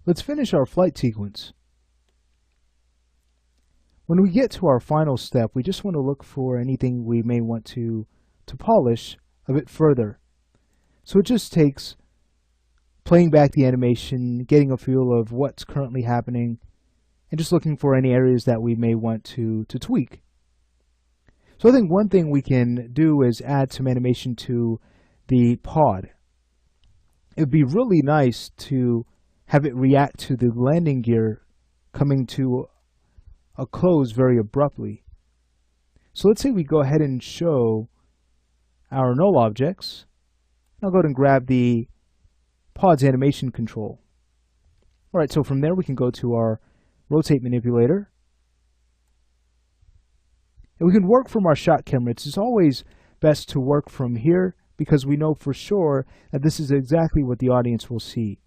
Let's finish our flight sequence. When we get to our final step, we just want to look for anything we may want to polish a bit further. So it just takes playing back the animation, getting a feel of what's currently happening, and just looking for any areas that we may want to tweak. So I think one thing we can do is add some animation to the pod. It would be really nice to have it react to the landing gear coming to a close very abruptly. So let's say we go ahead and show our null objects. I'll go ahead and grab the pod's animation control. Alright, so from there we can go to our rotate manipulator. And we can work from our shot camera. It's always best to work from here because we know for sure that this is exactly what the audience will see.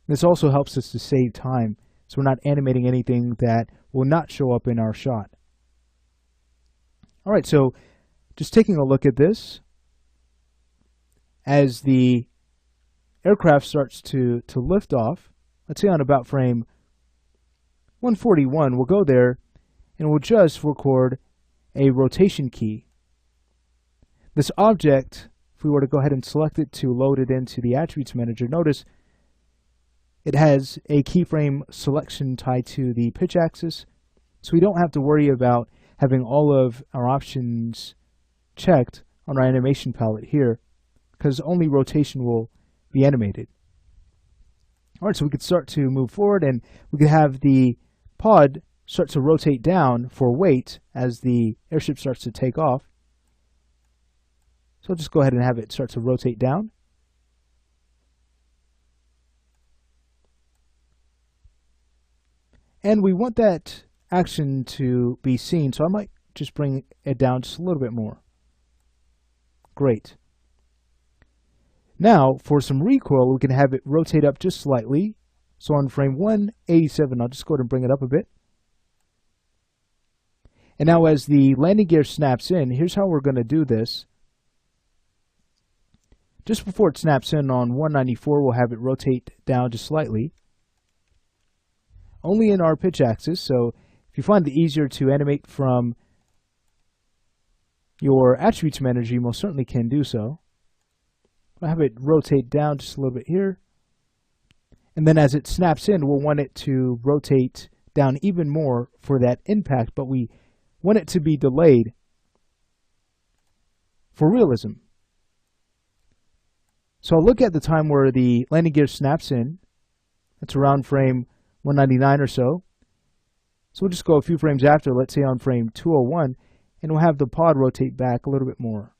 This also helps us to save time, so we're not animating anything that will not show up in our shot. Alright, so just taking a look at this, as the aircraft starts to lift off, let's say on about frame 141, we'll go there and we'll just record a rotation key. This object, if we were to go ahead and select it to load it into the attributes manager, notice it has a keyframe selection tied to the pitch axis, so we don't have to worry about having all of our options checked on our animation palette here, because only rotation will be animated. Alright, so we could start to move forward, and we could have the pod start to rotate down for weight as the airship starts to take off. So I'll just go ahead and have it start to rotate down. And we want that action to be seen, so I might just bring it down just a little bit more. Great. Now, for some recoil, we can have it rotate up just slightly. So on frame 187, I'll just go ahead and bring it up a bit. And now as the landing gear snaps in, here's how we're going to do this. Just before it snaps in on 194, we'll have it rotate down just slightly. Only in our pitch axis, so if you find it easier to animate from your attributes manager, you most certainly can do so. I'll have it rotate down just a little bit here. And then as it snaps in, we'll want it to rotate down even more for that impact, but we want it to be delayed for realism. So I'll look at the time where the landing gear snaps in. That's around frame 199 or so. So we'll just go a few frames after, let's say on frame 201, and we'll have the pod rotate back a little bit more.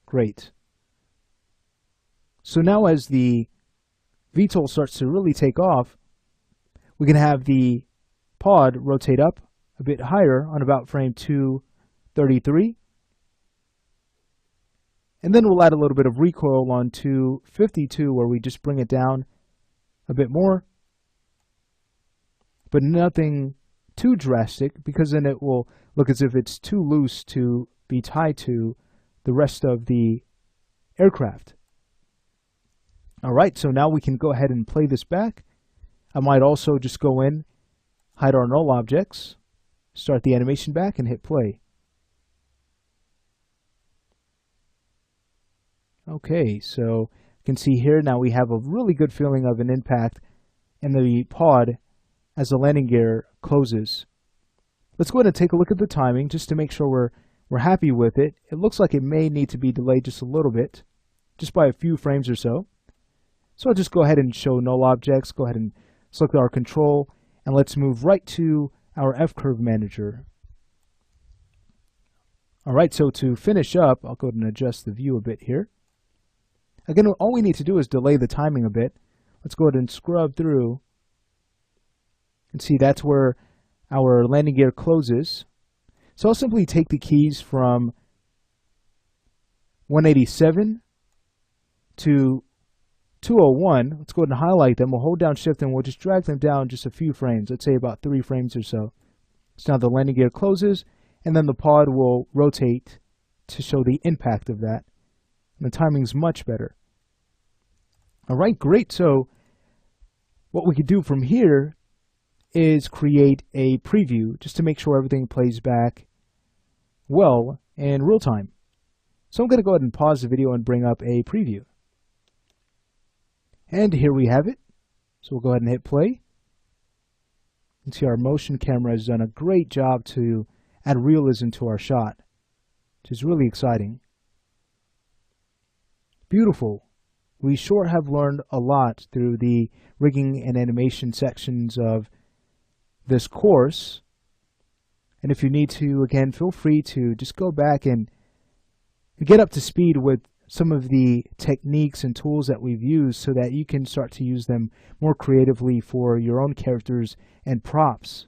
Great. So now as the VTOL starts to really take off, we can have the pod rotate up a bit higher on about frame 233. And then we'll add a little bit of recoil on 252 where we just bring it down a bit more. But nothing too drastic, because then it will look as if it's too loose to be tied to the rest of the aircraft. Alright, so now we can go ahead and play this back. I might also just go in, hide our null objects, start the animation back, and hit play. Okay, so you can see here now we have a really good feeling of an impact in the pod as the landing gear closes. Let's go ahead and take a look at the timing just to make sure we're happy with it. It looks like it may need to be delayed just a little bit, just by a few frames or so. So I'll just go ahead and show null objects, go ahead and select our control, and let's move right to our F-curve manager. Alright, so to finish up, I'll go ahead and adjust the view a bit here. Again, all we need to do is delay the timing a bit. Let's go ahead and scrub through and see that's where our landing gear closes. So I'll simply take the keys from 187 to 201. Let's go ahead and highlight them. We'll hold down shift and we'll just drag them down just a few frames. Let's say about 3 frames or so. So now the landing gear closes, and then the pod will rotate to show the impact of that. The timing's much better. All right, great. So what we could do from here is create a preview just to make sure everything plays back well in real time. So I'm going to go ahead and pause the video and bring up a preview. And here we have it. So we'll go ahead and hit play. You can see our motion camera has done a great job to add realism to our shot, which is really exciting. Beautiful. We sure have learned a lot through the rigging and animation sections of this course. And if you need to, again, feel free to just go back and get up to speed with some of the techniques and tools that we've used so that you can start to use them more creatively for your own characters and props.